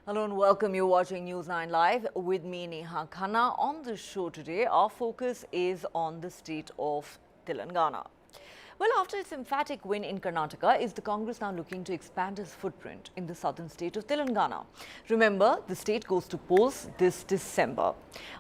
Hello and welcome. You're watching News9 Live with me, Neha Khanna. On the show today, our focus is on the state of Telangana. Well, after its emphatic win in Karnataka, is the Congress now looking to expand its footprint in the southern state of Telangana? Remember, the state goes to polls this December.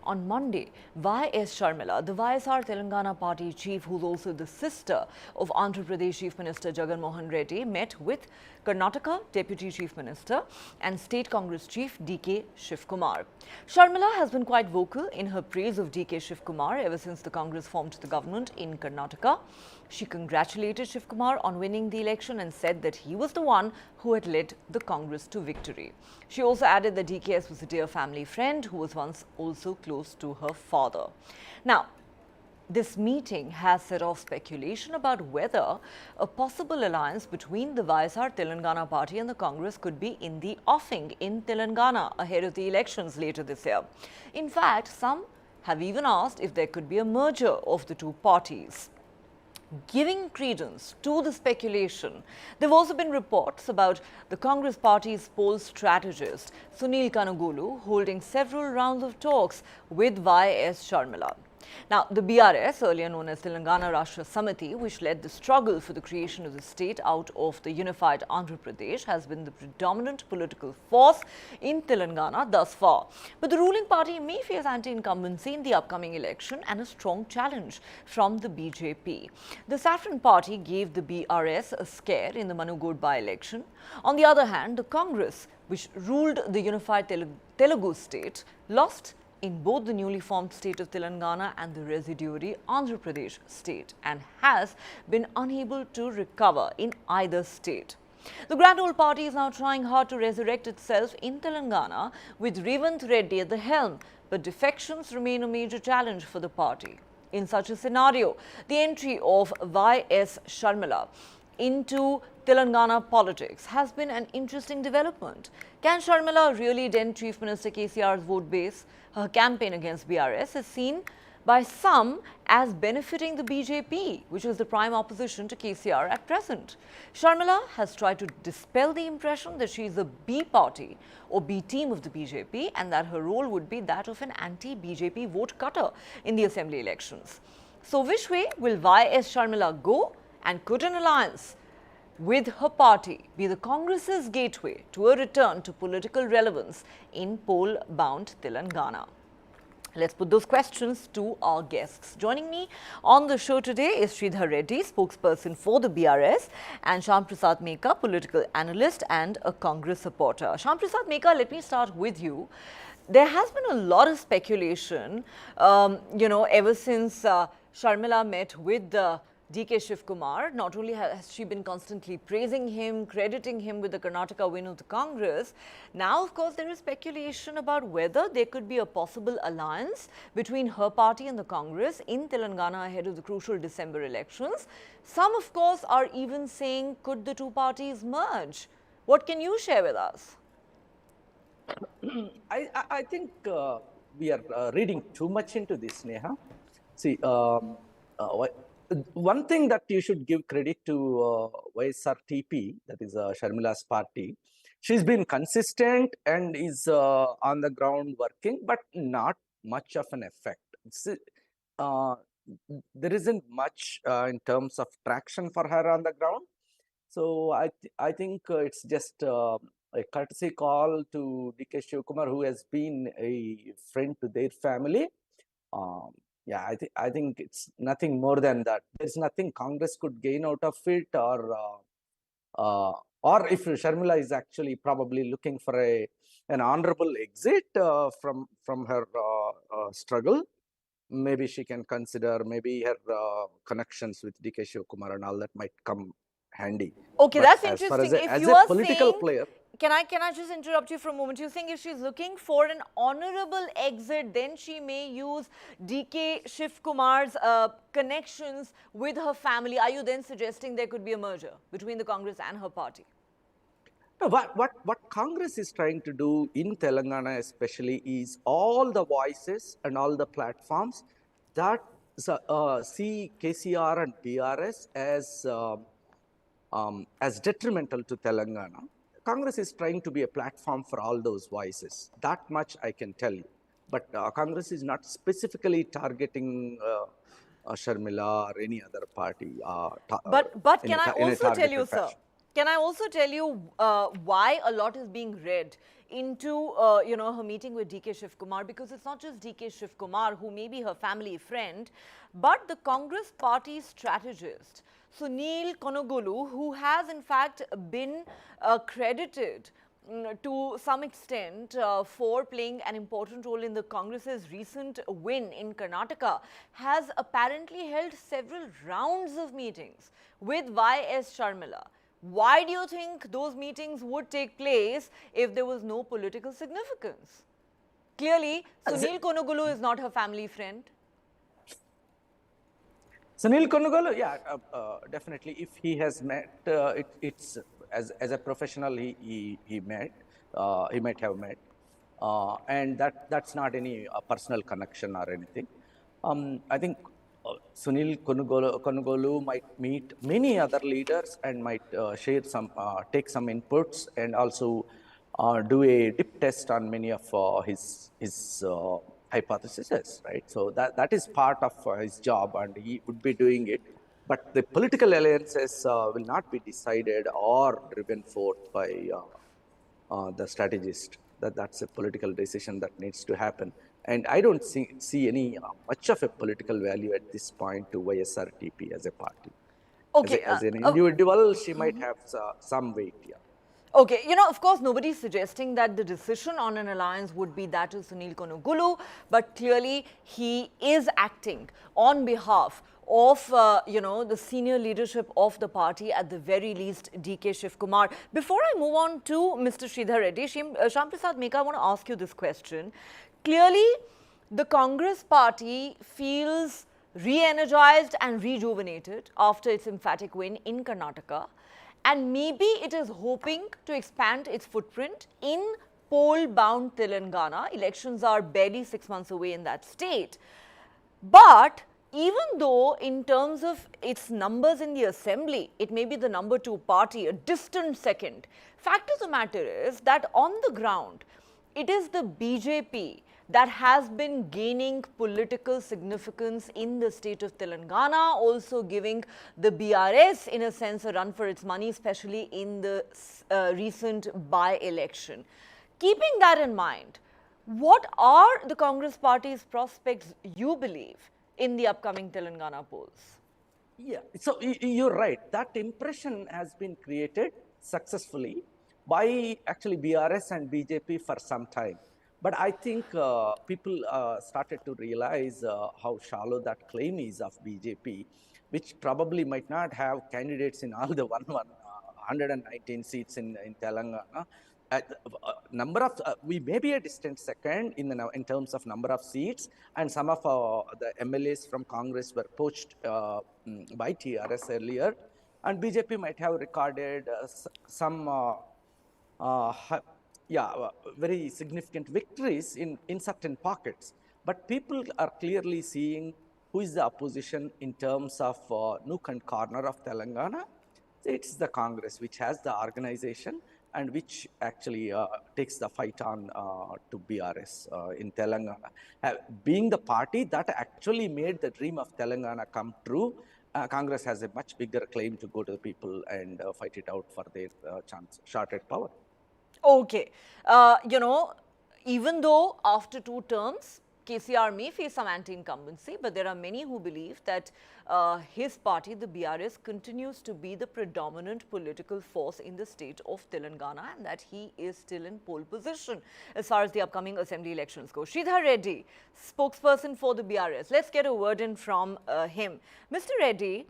On Monday, Y.S. Sharmila, the YSR Telangana party chief, who's also the sister of Andhra Pradesh Chief Minister Jagan Reddy, met with Karnataka Deputy Chief Minister and State Congress Chief DK Shivakumar. Sharmila has been quite vocal in her praise of DK Shivakumar ever since the Congress formed the government in Karnataka. She congratulated Shivakumar on winning the election and said that he was the one who had led the Congress to victory. She also added that DKS was a dear family friend who was once also close to her father. Now, this meeting has set off speculation about whether a possible alliance between the YSR Telangana party and the Congress could be in the offing in Telangana ahead of the elections later this year. In fact, some have even asked if there could be a merger of the two parties. Giving credence to the speculation, there have also been reports about the Congress party's poll strategist Sunil Kanugolu holding several rounds of talks with Y.S. Sharmila. Now, the BRS, earlier known as Telangana Rashtra Samiti, which led the struggle for the creation of the state out of the unified Andhra Pradesh, has been the predominant political force in Telangana thus far. But the ruling party may face anti-incumbency in the upcoming election and a strong challenge from the BJP. The Saffron Party gave the BRS a scare in the Manugod by-election. On the other hand, the Congress, which ruled the unified Telugu state, lost in both the newly formed state of Telangana and the residuary Andhra Pradesh state and has been unable to recover in either state. The Grand Old Party is now trying hard to resurrect itself in Telangana with Revanth Reddy at the helm, but defections remain a major challenge for the party. In such a scenario, the entry of Y.S. Sharmila into Telangana politics has been an interesting development. Can Sharmila really dent Chief Minister KCR's vote base? Her campaign against BRS is seen by some as benefiting the BJP, which is the prime opposition to KCR at present. Sharmila has tried to dispel the impression that she is a B party or B team of the BJP and that her role would be that of an anti-BJP vote cutter in the assembly elections. So which way will Y.S. Sharmila go, and could an alliance with her party be the Congress's gateway to a return to political relevance in poll-bound Telangana? Let's put those questions to our guests. Joining me on the show today is Sridhar Reddy, spokesperson for the BRS, and Shyam Prasad Meka, political analyst and a Congress supporter. Shyam Prasad Meka, let me start with you. There has been a lot of speculation, ever since Sharmila met with DK Shivakumar. Not only has she been constantly praising him, crediting him with the Karnataka win of the Congress, now of course there is speculation about whether there could be a possible alliance between her party and the Congress in Telangana ahead of the crucial December elections. Some of course are even saying, could the two parties merge? What can you share with us? I think we are reading too much into this, Neha. See, one thing that you should give credit to YSRTP, that is Sharmila's party. She's been consistent and is on the ground working, but not much of an effect. There isn't much in terms of traction for her on the ground. So I think it's just a courtesy call to DK Shivakumar, who has been a friend to their family. Yeah, I think it's nothing more than that. There's nothing Congress could gain out of it, or if Sharmila is actually probably looking for an honorable exit from her struggle, maybe she can consider maybe her connections with DK Shivakumar and all that might come handy. Okay, But that's as far interesting. as a political player. Can I just interrupt you for a moment? You think if she's looking for an honorable exit, then she may use DK Shivakumar's connections with her family. Are you then suggesting there could be a merger between the Congress and her party? No, what Congress is trying to do in Telangana especially is all the voices and all the platforms that see KCR and BRS as detrimental to Telangana. Congress is trying to be a platform for all those voices. That much I can tell you. But Congress is not specifically targeting Sharmila or any other party But in can I in a also tell you, targeted sir? fashion. Can I also tell you why a lot is being read into her meeting with DK Shivakumar? Because it's not just DK Shivakumar who may be her family friend, but the Congress party strategist Sunil Konogolu, who has in fact been credited to some extent for playing an important role in the Congress's recent win in Karnataka, has apparently held several rounds of meetings with YS Sharmila. Why do you think those meetings would take place if there was no political significance? Clearly, Sunil Konogulu is not her family friend. Sunil Konugolu, yeah, definitely. If he has met, it's as a professional, he met, he might have met, and that's not any personal connection or anything. I think Sunil Konugolu might meet many other leaders and might share some, take some inputs, and also do a dip test on many of his hypotheses, right? So that is part of his job, and he would be doing it. But the political alliances will not be decided or driven forth by the strategist. That's a political decision that needs to happen. And I don't see any much of a political value at this point to YSRTP as a party. Okay. As an individual, she might have some weight, yeah. Okay, of course, nobody's suggesting that the decision on an alliance would be that of Sunil Konogulu, but clearly he is acting on behalf of, the senior leadership of the party, at the very least, DK Shivakumar. Before I move on to Mr. Sridhar Reddy, Shyam Prasad Meka, I want to ask you this question. Clearly, the Congress party feels re-energized and rejuvenated after its emphatic win in Karnataka. And maybe it is hoping to expand its footprint in poll-bound Telangana. Elections are barely 6 months away in that state. But even though in terms of its numbers in the assembly, it may be the number 2 party, a distant second, fact of the matter is that on the ground, it is the BJP that has been gaining political significance in the state of Telangana, also giving the BRS, in a sense, a run for its money, especially in the recent by-election. Keeping that in mind, what are the Congress party's prospects, you believe, in the upcoming Telangana polls? Yeah, so you're right. That impression has been created successfully by actually BRS and BJP for some time. But I think people started to realize how shallow that claim is of BJP, which probably might not have candidates in all the 119 seats in Telangana. Number of we may be a distant second in terms of number of seats, and some of the MLAs from Congress were poached by TRS earlier, and BJP might have recorded some very significant victories in certain pockets. But people are clearly seeing who is the opposition in terms of nook and corner of Telangana. It's the Congress, which has the organization and which actually takes the fight on to BRS in Telangana. Being the party that actually made the dream of Telangana come true, Congress has a much bigger claim to go to the people and fight it out for their shot at power. Okay. Even though after 2 terms, KCR may face some anti-incumbency, but there are many who believe that his party, the BRS, continues to be the predominant political force in the state of Telangana, and that he is still in pole position as far as the upcoming assembly elections go. Sridhar Reddy, spokesperson for the BRS. Let's get a word in from him. Mr. Reddy,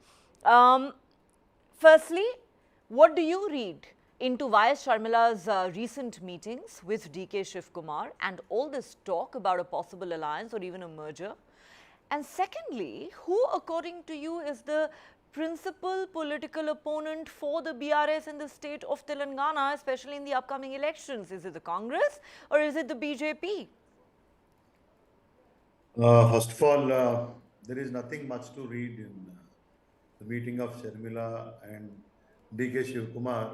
firstly, what do you read into YS Sharmila's recent meetings with DK Shivakumar and all this talk about a possible alliance or even a merger? And secondly, who, according to you, is the principal political opponent for the BRS in the state of Telangana, especially in the upcoming elections? Is it the Congress or is it the BJP? First of all, there is nothing much to read in the meeting of Sharmila and DK Shivakumar.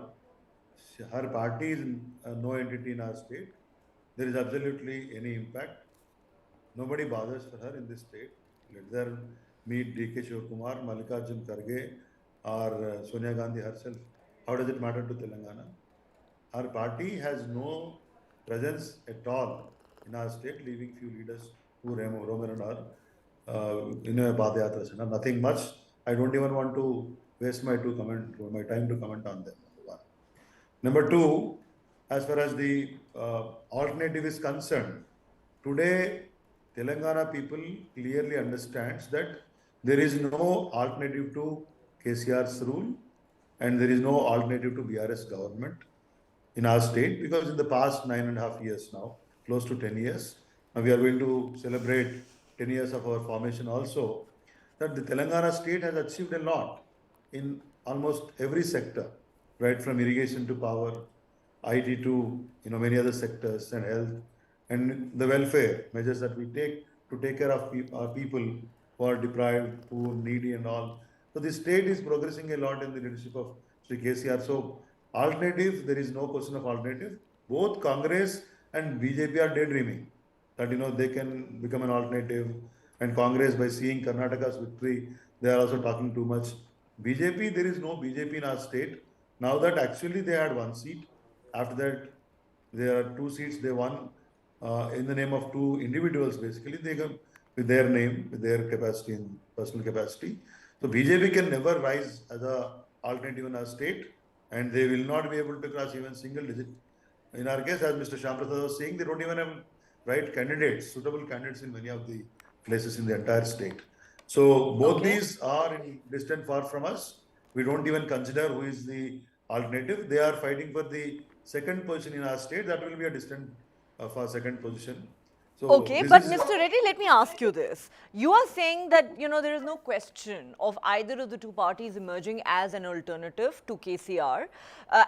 her party is no entity in our state. There is absolutely any impact. Nobody bothers for her in this state. Let her meet DK Shivakumar, Mallikarjun Kharge, or Sonia Gandhi herself. How does it matter to Telangana? Our party has no presence at all in our state, leaving few leaders who roam around our in a Padayatra center. Nothing much. I don't even want to waste my time to comment on them. Number one. Number two, as far as the alternative is concerned, today Telangana people clearly understands that there is no alternative to KCR's rule and there is no alternative to BRS government in our state, because in the past 9.5 years now, close to 10 years, now we are going to celebrate 10 years of our formation also, that the Telangana state has achieved a lot in almost every sector, right from irrigation to power, IT to many other sectors, and health, and the welfare measures that we take to take care of our people who are deprived, poor, needy, and all. So the state is progressing a lot in the leadership of Sri KCR. So alternative, there is no question of alternative. Both Congress and BJP are daydreaming that they can become an alternative. And Congress, by seeing Karnataka's victory, they are also talking too much. BJP, there is no BJP in our state. Now that actually they had one seat. After that, there are two seats they won in the name of two individuals. Basically, they come with their name, with their capacity and personal capacity. So BJP can never rise as a alternative in our state, and they will not be able to cross even single digit. In our case, as Mr. Shamprasad was saying, they don't even have right candidates, suitable candidates in many of the places in the entire state. So both Okay. these are in distant far from us. We don't even consider who is the alternative. They are fighting for the second position in our state. That will be a distant for second position. So Okay, this but is Mr. Reddy, let me ask you this. You are saying that, there is no question of either of the two parties emerging as an alternative to KCR,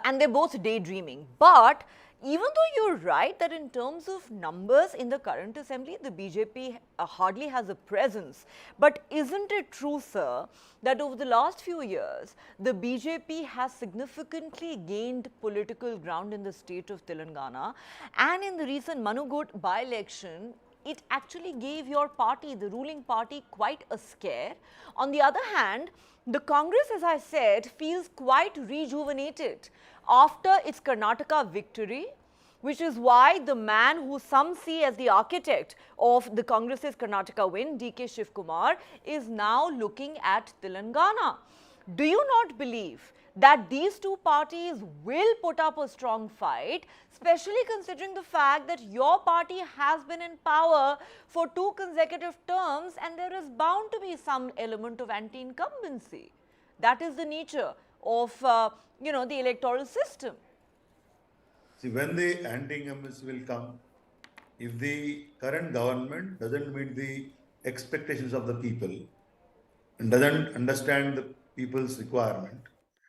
and they're both daydreaming. But even though you're right that in terms of numbers in the current assembly, the BJP hardly has a presence. But isn't it true, sir, that over the last few years, the BJP has significantly gained political ground in the state of Telangana, and in the recent Manugot by-election, it actually gave your party, the ruling party, quite a scare. On the other hand, the Congress, as I said, feels quite rejuvenated after its Karnataka victory, which is why the man who some see as the architect of the Congress's Karnataka win, DK Shivakumar, is now looking at Telangana. Do you not believe that these two parties will put up a strong fight, especially considering the fact that your party has been in power for 2 consecutive terms and there is bound to be some element of anti-incumbency? That is the nature of, the electoral system. see when the anti-incumbency will come, if the current government doesn't meet the expectations of the people and doesn't understand the people's requirement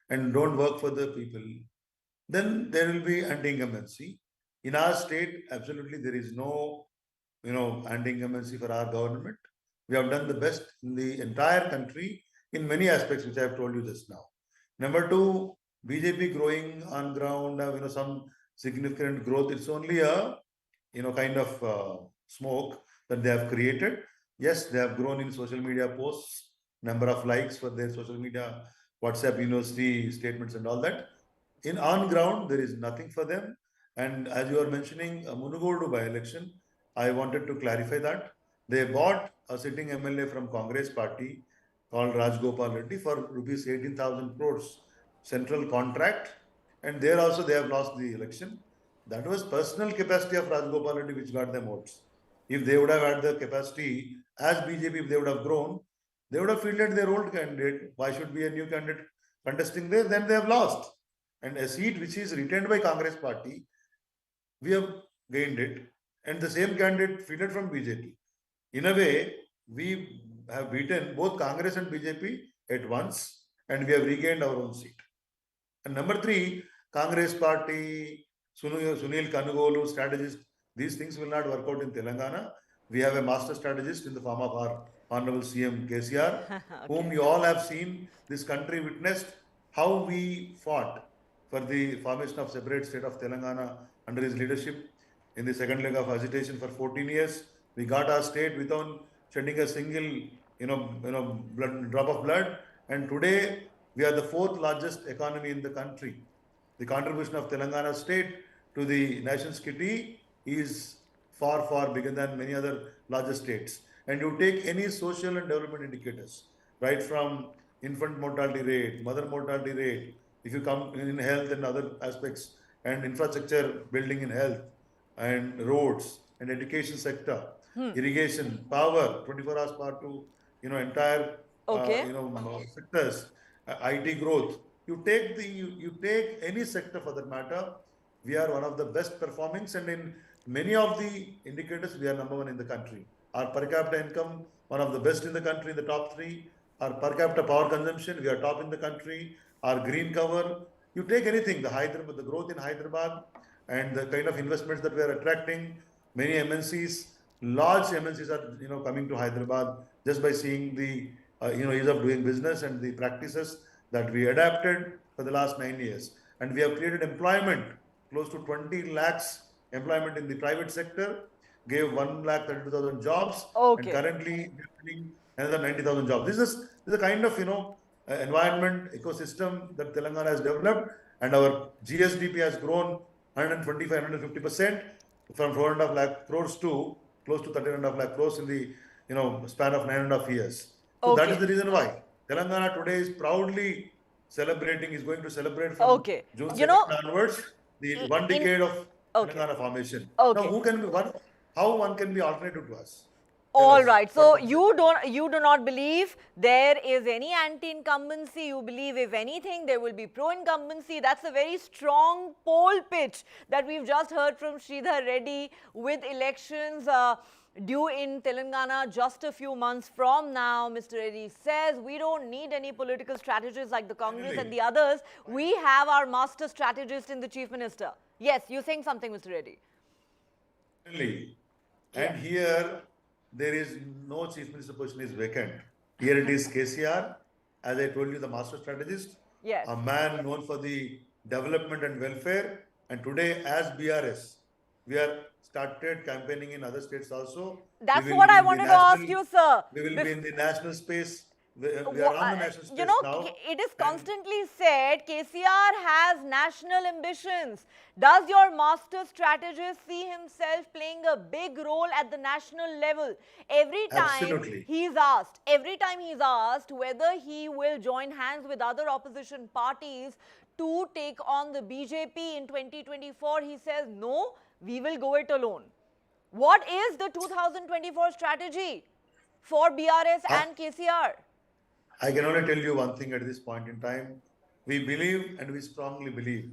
and don't work for the people, then there will be anti-incumbency. In our state, absolutely there is no, anti-incumbency for our government. We have done the best in the entire country in many aspects, which I have told you just now. Number two, BJP growing on ground, some significant growth. It's only a, kind of smoke that they have created. Yes, they have grown in social media posts, number of likes for their social media, WhatsApp university statements and all that. In on ground, there is nothing for them. And as you are mentioning, Munugodu by-election, I wanted to clarify that. They bought a sitting MLA from Congress party called Rajgopal Reddy for rupees 18,000 crores central contract. And there also they have lost the election. That was personal capacity of Rajgopal Reddy which got them votes. If they would have had the capacity as BJP, if they would have grown, they would have fielded their old candidate. Why should be a new candidate contesting there? Then they have lost. And a seat which is retained by Congress party, we have gained it. And the same candidate fielded from BJP. In a way, we have beaten both Congress and BJP at once, and we have regained our own seat. And number three, Congress party, Sunil Kanugolu, strategist, these things will not work out in Telangana. We have a master strategist in the form of our Honorable CM KCR, Okay. whom you all have seen, this country witnessed how we fought for the formation of separate state of Telangana under his leadership in the second leg of agitation for 14 years. We got our state without shedding a single, drop of blood. And today we are the fourth largest economy in the country. The contribution of Telangana state to the nation's kitty is far, far bigger than many other larger states. And you take any social and development indicators, right from infant mortality rate, mother mortality rate, if you come in health and other aspects, and infrastructure building in health, and roads, and education sector, irrigation, power, 24 hours power to, entire, Okay. sectors, IT growth. You take any sector for that matter, we are one of the best performing, and in many of the indicators, we are number one in the country. Our per capita income, one of the best in the country, in the top three. Our per capita power consumption, we are top in the country. Our green cover, you take anything, the growth in Hyderabad, and the kind of investments that we are attracting, many MNCs, large MNCs are coming to Hyderabad just by seeing the ease of doing business and the practices that we adapted for the last 9 years. And we have created employment, close to 20 lakhs employment in the private sector, gave 1,32,000 jobs, and Okay. currently we are filling another 90,000 jobs. This is the kind of environment ecosystem that Telangana has developed, and our GSDP has grown 125, 150% from 4.5 lakh crores to close to 13.5 lakh crores in the span of 9.5 years. So that is Okay. the reason why Telangana today is proudly celebrating, is going to celebrate from Okay. June You 2nd know, onwards the in, one decade of okay. Telangana formation. Now, Okay. how one can be alternative to us? Tell All us. right. So you do not believe there is any anti-incumbency. You believe, if anything, there will be pro-incumbency. That's a very strong poll pitch that we've just heard from Sridhar Reddy, with elections due in Telangana just a few months from now. Mr. Reddy says we don't need any political strategists like the Congress and the others. We have our master strategist in the Chief Minister. Yes, you're saying something, Mr. Reddy. Finally. Yeah. And here, there is no chief minister position is vacant. Here it is KCR, as I told you, the master strategist, Yes. a man known for the development and welfare. And today, as BRS, we are started campaigning in other states also. That's what I wanted to ask you, sir. We will be in the national space. We are on the national space now. It is constantly said KCR has national ambitions. Does your master strategist see himself playing a big role at the national level? Every time he's asked whether he will join hands with other opposition parties to take on the BJP in 2024, he says, no, we will go it alone. What is the 2024 strategy for BRS and KCR? I can only tell you one thing at this point in time. We believe, and we strongly believe,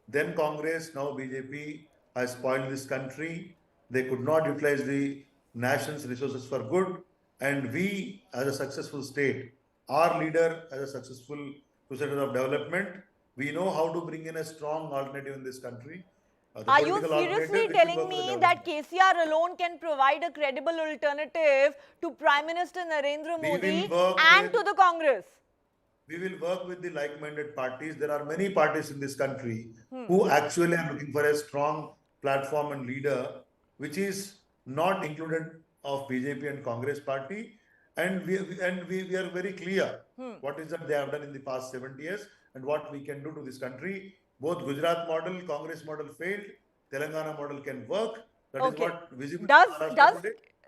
then Congress, now BJP, has spoiled this country. They could not utilize the nation's resources for good. And we, as a successful state, our leader as a successful crusader of development, we know how to bring in a strong alternative in this country. Are you seriously telling me that KCR alone can provide a credible alternative to Prime Minister Narendra Modi and to the Congress? We will work with the like-minded parties. There are many parties in this country who actually are looking for a strong platform and leader, which is not included of BJP and Congress party. And we are very clear what is that they have done in the past 70 years and what we can do to this country. Both Gujarat model, Congress model failed. Telangana model can work. That is what visible. Does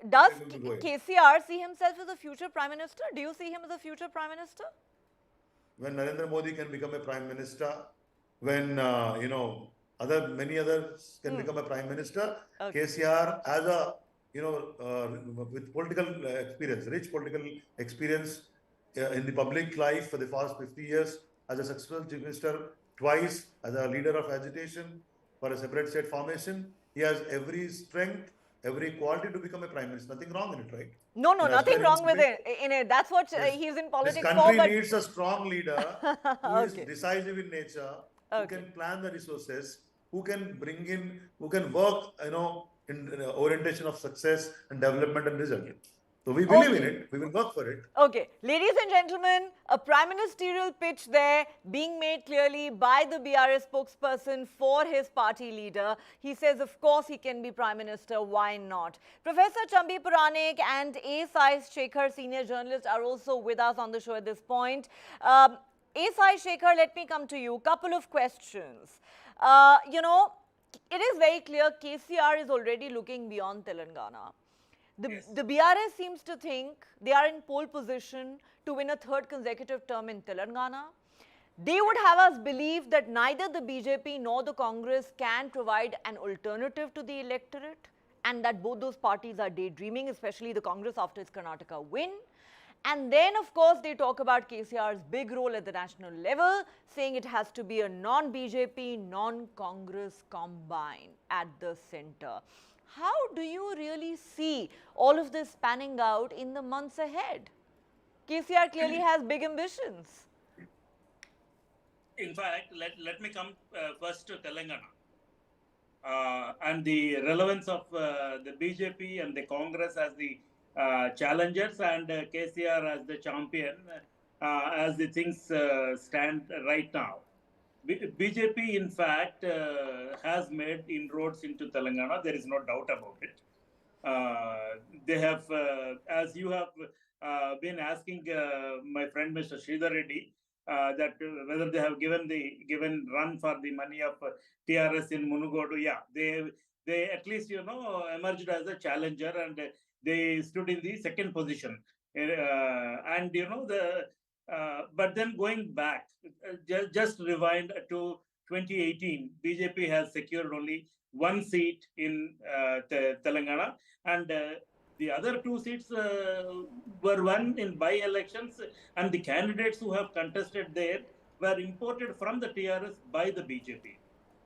KCR see himself as a future Prime Minister? Do you see him as a future Prime Minister? When Narendra Modi can become a Prime Minister, when many others can become a Prime Minister, KCR as a with political experience, rich political experience in the public life for the past 50 years, as a successful Chief Minister twice, as a leader of agitation for a separate state formation, he has every strength, every quality to become a Prime Minister. Nothing wrong in it, right? No, nothing wrong with it. That's what he's in politics for. This country needs a strong leader who is decisive in nature, who can plan the resources, who can bring in, who can work, in orientation of success and development and result. So we believe in it. We will work for it. Okay, ladies and gentlemen, a prime ministerial pitch there being made clearly by the BRS spokesperson for his party leader. He says, of course, he can be prime minister. Why not? Professor Chambi Puranik and A. Sai Shekhar, senior journalist, are also with us on the show at this point. A. Sai Shekhar, let me come to you. Couple of questions. It is very clear KCR is already looking beyond Telangana. The BRS seems to think they are in pole position to win a third consecutive term in Telangana. They would have us believe that neither the BJP nor the Congress can provide an alternative to the electorate, and that both those parties are daydreaming, especially the Congress after its Karnataka win. And then, of course, they talk about KCR's big role at the national level, saying it has to be a non-BJP, non-Congress combine at the center. How do you really see all of this panning out in the months ahead? KCR clearly has big ambitions. In fact, let me come first to Telangana and the relevance of the BJP and the Congress as the challengers and KCR as the champion as the things stand right now. BJP, in fact, has made inroads into Telangana. There is no doubt about it. They have, as you have been asking my friend Mr. Sridhar Reddy, that whether they have given run for the money of TRS in Munugodu. Yeah, they at least emerged as a challenger and they stood in the second position. And but then going back, just rewind to 2018, BJP has secured only one seat in Telangana, and the other two seats were won in by-elections, and the candidates who have contested there were imported from the TRS by the BJP.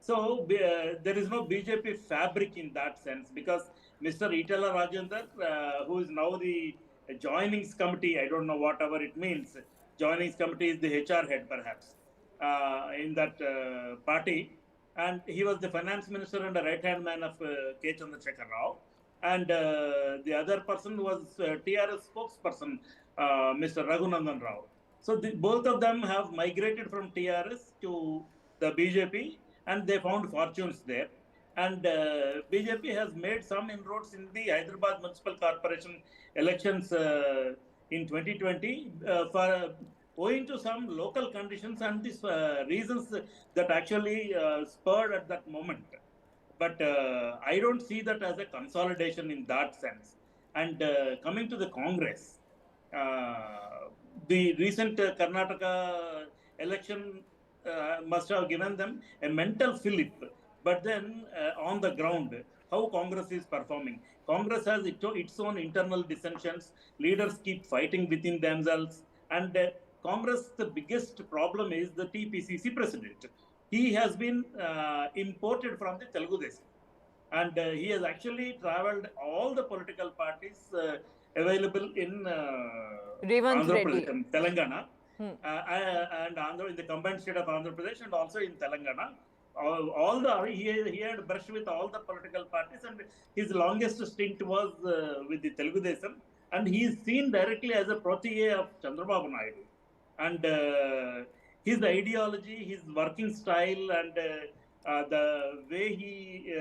So there is no BJP fabric in that sense, because Mr. Itala Rajendra, who is now the joinings committee, I don't know whatever it means, joinings committee is the HR head perhaps in that party, and he was the finance minister and the right-hand man of K. Chandrasekhar Rao, and the other person was TRS spokesperson, Mr. Raghunandan Rao. So both of them have migrated from TRS to the BJP, and they found fortunes there. And BJP has made some inroads in the Hyderabad Municipal Corporation elections in 2020 for owing to some local conditions and these reasons that actually spurred at that moment. But I don't see that as a consolidation in that sense. And coming to the Congress, the recent Karnataka election must have given them a mental fillip. But then on the ground, how Congress is performing. Congress has its own internal dissensions. Leaders keep fighting within themselves. And Congress, the biggest problem is the TPCC president. He has been imported from the Telugu Desam. And he has actually traveled all the political parties available in Andhra Pradesh, Telangana, and Andhra, in the combined state of Andhra Pradesh, and also in Telangana. He had brushed with all the political parties, and his longest stint was with the Telugu Desam, and he is seen directly as a protege of Chandrababu Naidu. And his ideology, his working style, and the way he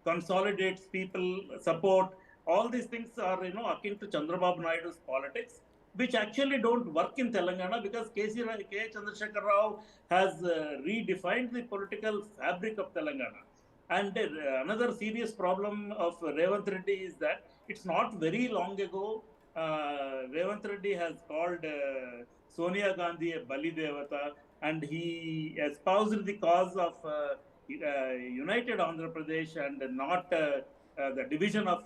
consolidates people, support, all these things are akin to Chandrababu Naidu's politics, which actually don't work in Telangana, because K. Chandrasekhar Rao has redefined the political fabric of Telangana. And another serious problem of Revant Reddy is that it's not very long ago, Revant Reddy has called Sonia Gandhi a Bali Devata, and he espoused the cause of united Andhra Pradesh and not the division of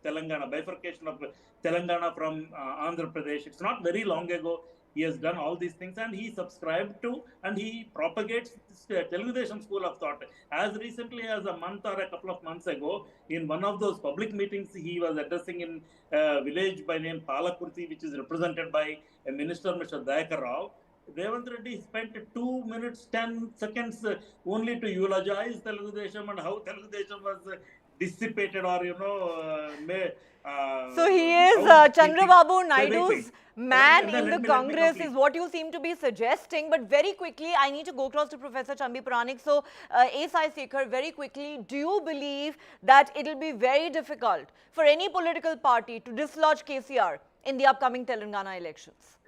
Telangana, bifurcation of Telangana from Andhra Pradesh. It's not very long ago he has done all these things, and he subscribed to and he propagates this Telugu Desam school of thought. As recently as a month or a couple of months ago, in one of those public meetings he was addressing in a village by name Palakurti, which is represented by a minister, Mr. Dayakar Rao. Revant Reddy spent 2 minutes 10 seconds only to eulogize Telugu Desam and how Telugu Desam was dissipated or So he is how Chandrababu wait. Naidu's man in the Let me Congress is complete. what you seem to be suggesting. But very quickly, I need to go across to Professor Chambi Puranik. So, A. Sai Sekhar, very quickly, do you believe that it will be very difficult for any political party to dislodge KCR in the upcoming Telangana elections?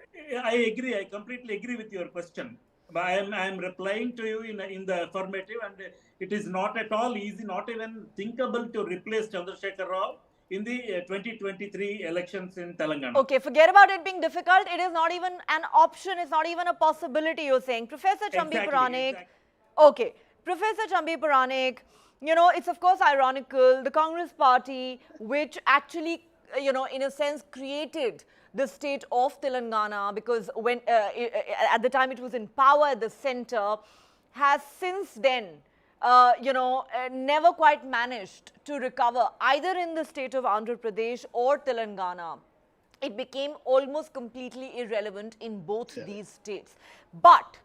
I agree. I completely agree with your question. But I am replying to you in the affirmative, and it is not at all easy, not even thinkable to replace Chandrasekhar Rao in the 2023 elections in Telangana. Okay, forget about it being difficult. It is not even an option. It's not even a possibility, you're saying. Professor Chambi Puranik. Okay, Professor Chambi Puranik, you know, it's of course ironical. The Congress party, which actually, you know, in a sense created the state of Telangana, because when at the time it was in power at the center, has since then never quite managed to recover either in the state of Andhra Pradesh or Telangana. It became almost completely irrelevant in both these states. But,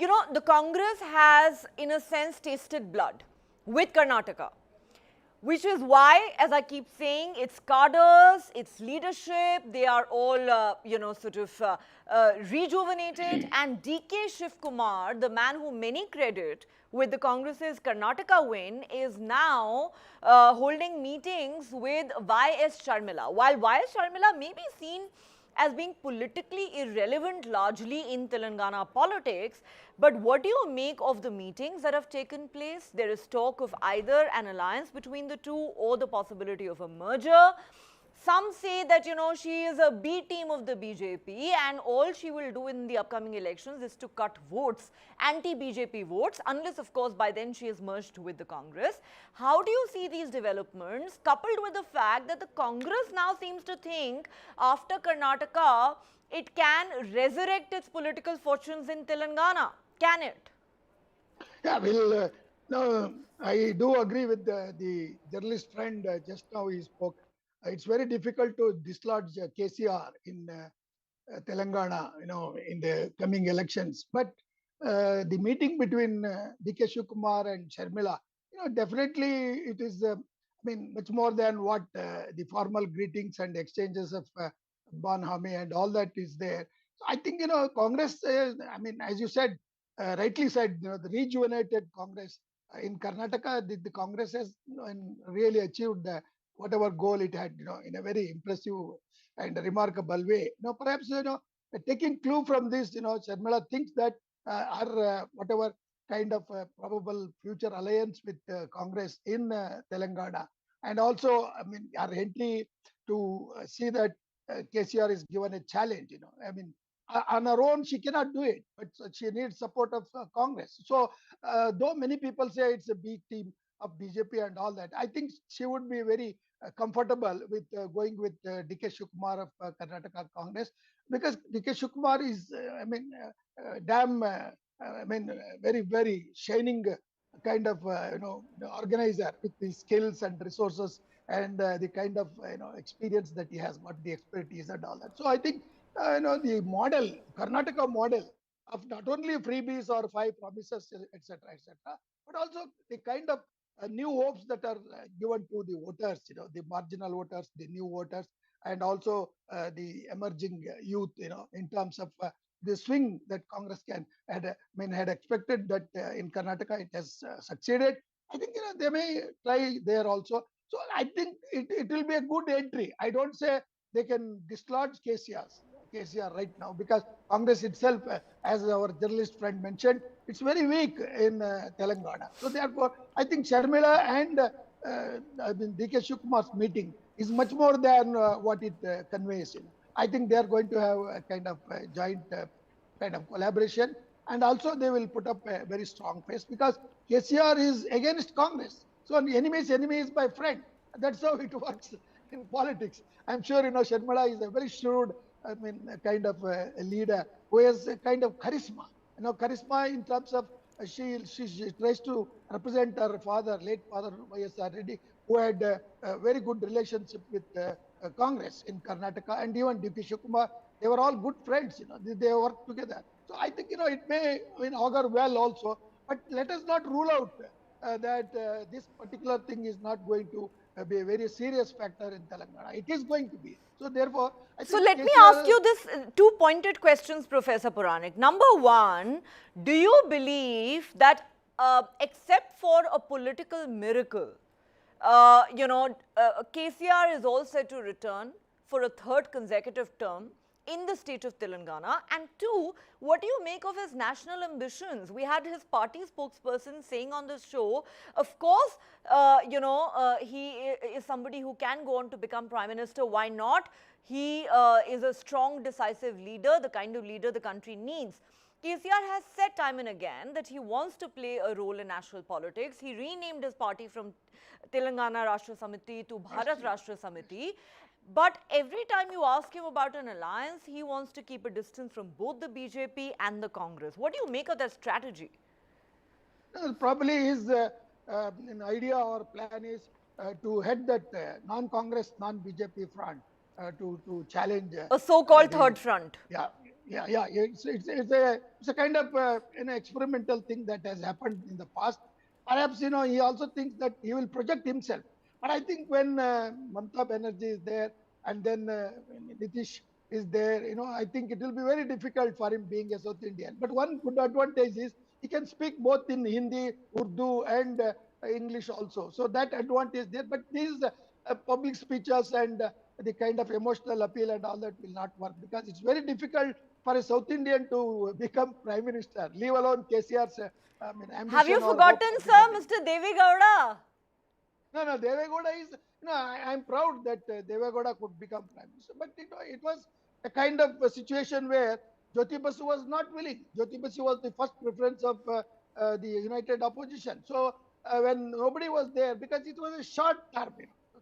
you know, the Congress has, in a sense, tasted blood with Karnataka, which is why, as I keep saying, its cadres, its leadership, they are all, rejuvenated. And DK Shivakumar, the man whom many credit with the Congress's Karnataka win, is now holding meetings with YS Sharmila. While YS Sharmila may be seen as being politically irrelevant largely in Telangana politics, but what do you make of the meetings that have taken place? There is talk of either an alliance between the two or the possibility of a merger. Some say that, you know, she is a B team of the BJP and all she will do in the upcoming elections is to cut votes, anti-BJP votes, unless of course by then she is merged with the Congress. How do you see these developments, coupled with the fact that the Congress now seems to think after Karnataka, it can resurrect its political fortunes in Telangana? Can it? Yeah, well, no, I do agree with the journalist friend just now he spoke. It's very difficult to dislodge KCR in Telangana, you know, in the coming elections. But the meeting between DK Shivakumar and Sharmila, you know, definitely it is, I mean, much more than what the formal greetings and exchanges of Bonhami and all that is there. So I think, you know, Congress, I mean, as you said, rightly said, you know, the rejuvenated Congress in Karnataka, the Congress has, you know, and really achieved whatever goal it had, you know, in a very impressive and remarkable way. Now, perhaps, you know, taking clue from this, you know, Sharmila thinks that our whatever kind of probable future alliance with Congress in Telangana, and also, I mean, our entry to see that KCR is given a challenge, you know, I mean, on her own, she cannot do it, but she needs support of Congress. So, though many people say it's a big team of BJP and all that, I think she would be very comfortable with going with DK Shivakumar of Karnataka Congress, because DK Shivakumar is, very, very shining kind of, organizer with the skills and resources and the kind of, experience that he has got, the expertise and all that. So I think, the model, Karnataka model of not only freebies or five promises, etc., but also the kind of new hopes that are given to the voters, you know, the marginal voters, the new voters, and also the emerging youth, you know, in terms of the swing that Congress had expected that in Karnataka it has succeeded. I think, you know, they may try there also. So I think it will be a good entry. I don't say they can dislodge KCR right now, because Congress itself, as our journalist friend mentioned, it's very weak in Telangana. So therefore, I think Sharmila and DK Shivakumar's meeting is much more than what it conveys. You know, I think they are going to have a kind of joint kind of collaboration, and also they will put up a very strong face, because KCR is against Congress. So the enemy's enemy is my friend. That's how it works in politics. I'm sure, you know, Sharmila is a very shrewd, a kind of a leader who has a kind of charisma. You know, charisma in terms of she tries to represent her father, late father YSRTP, who had a very good relationship with Congress in Karnataka, and even DK Shivakumar. They were all good friends. You know, they worked together. So I think, it may augur well also, but let us not rule out that this particular thing is not going to be a very serious factor in Telangana. It is going to be. So therefore, I So think let me KCR ask you this two pointed questions, Professor Puranik. Number one, do you believe that except for a political miracle, KCR is all set to return for a third consecutive term in the state of Telangana? And two, what do you make of his national ambitions? We had his party spokesperson saying on the show, of course, he is somebody who can go on to become Prime Minister. Why not? He is a strong, decisive leader, the kind of leader the country needs. KCR has said time and again that he wants to play a role in national politics. He renamed his party from Telangana Rashtra Samiti to Bharat Rashtra Samiti. But every time you ask him about an alliance, he wants to keep a distance from both the BJP and the Congress. What do you make of that strategy? Probably his an idea or plan is to head that non-Congress, non-BJP front to challenge A so-called the- third front. Yeah. It's a kind of an experimental thing that has happened in the past. Perhaps he also thinks that he will project himself. But I think when Mamata Banerjee is there and then Nitish is there, I think it will be very difficult for him being a South Indian. But one good advantage is he can speak both in Hindi, Urdu, and English also. So that advantage there. But these public speeches and the kind of emotional appeal and all that will not work, because it's very difficult for a South Indian to become Prime Minister, leave alone KCR's ambition. Have you or forgotten, hope of sir, becoming. Mr. Deve Gowda? No, Deve Gowda is, I'm proud that Deve Gowda could become Prime Minister. But it was a kind of a situation where Jyoti Basu was not willing. Jyoti Basu was the first preference of the United Opposition. So when nobody was there, because it was a short term,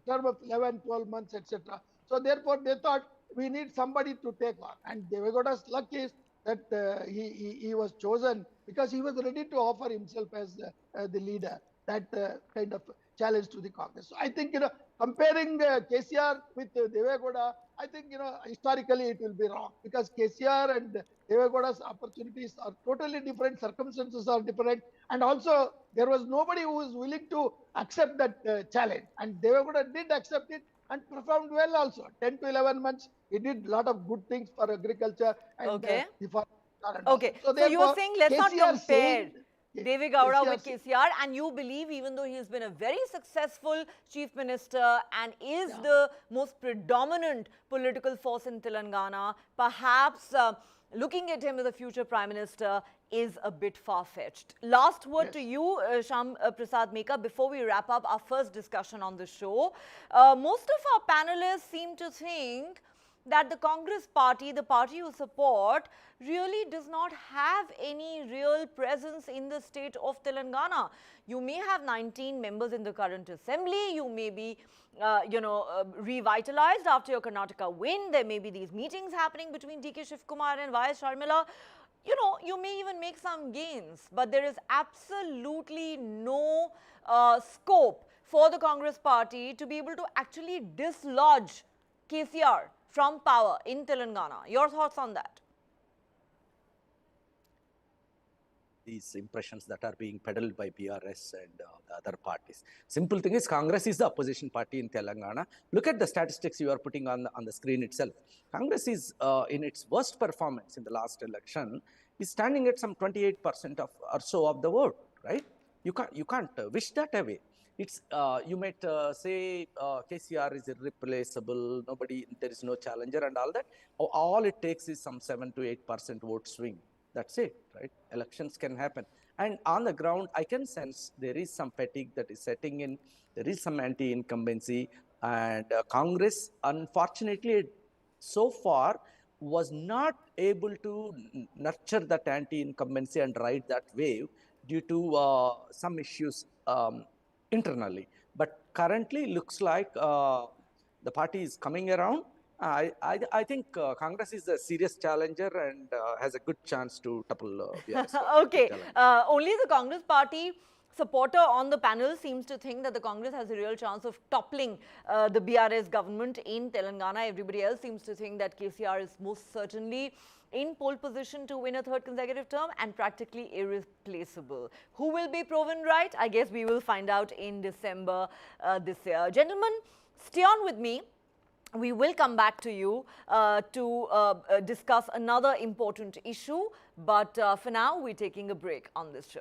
term of 11, 12 months, etc. So therefore they thought we need somebody to take on. And Deve Gowda's luck is that he was chosen because he was ready to offer himself as the leader. That kind of challenge to the Congress. So I think, comparing KCR with Deve Gowda, I think, historically it will be wrong, because KCR and Deve Gowda's opportunities are totally different, circumstances are different, and also there was nobody who was willing to accept that challenge. And Deve Gowda did accept it and performed well also. 10 to 11 months, he did a lot of good things for agriculture and Okay. the farm. And Okay. all. So you're saying let's not KCR compare Deve Gowda with KCR KCR, and you believe, even though he has been a very successful chief minister and is the most predominant political force in Telangana, perhaps looking at him as a future prime minister is a bit far-fetched. Last word to you, Sham Prasad Meka, before we wrap up our first discussion on the show. Most of our panelists seem to think that the Congress party, the party you support, really does not have any real presence in the state of Telangana. You may have 19 members in the current assembly. You may be, revitalized after your Karnataka win. There may be these meetings happening between DK Shivakumar and YS Sharmila. You may even make some gains, but there is absolutely no scope for the Congress party to be able to actually dislodge KCR from power in Telangana. Your thoughts on that? These impressions that are being peddled by BRS and the other parties. Simple thing is, Congress is the opposition party in Telangana. Look at the statistics you are putting on the screen itself. Congress is, in its worst performance in the last election, is standing at some 28% or so of the vote, right? You can't wish that away. It's you might say KCR is irreplaceable, there is no challenger and all that. All it takes is some 7 to 8% vote swing. That's it, right? Elections can happen. And on the ground, I can sense there is some fatigue that is setting in. There is some anti-incumbency, and Congress, unfortunately, so far was not able to nurture that anti-incumbency and ride that wave due to some issues internally. But currently looks like the party is coming around. I think Congress is a serious challenger and has a good chance to topple BRS. Okay, only the Congress party supporter on the panel seems to think that the Congress has a real chance of toppling the BRS government in Telangana. Everybody else seems to think that KCR is most certainly in pole position to win a third consecutive term and practically irreplaceable. Who will be proven right? I guess we will find out in December this year. Gentlemen, stay on with me. We will come back to you to discuss another important issue. But for now, we're taking a break on this show.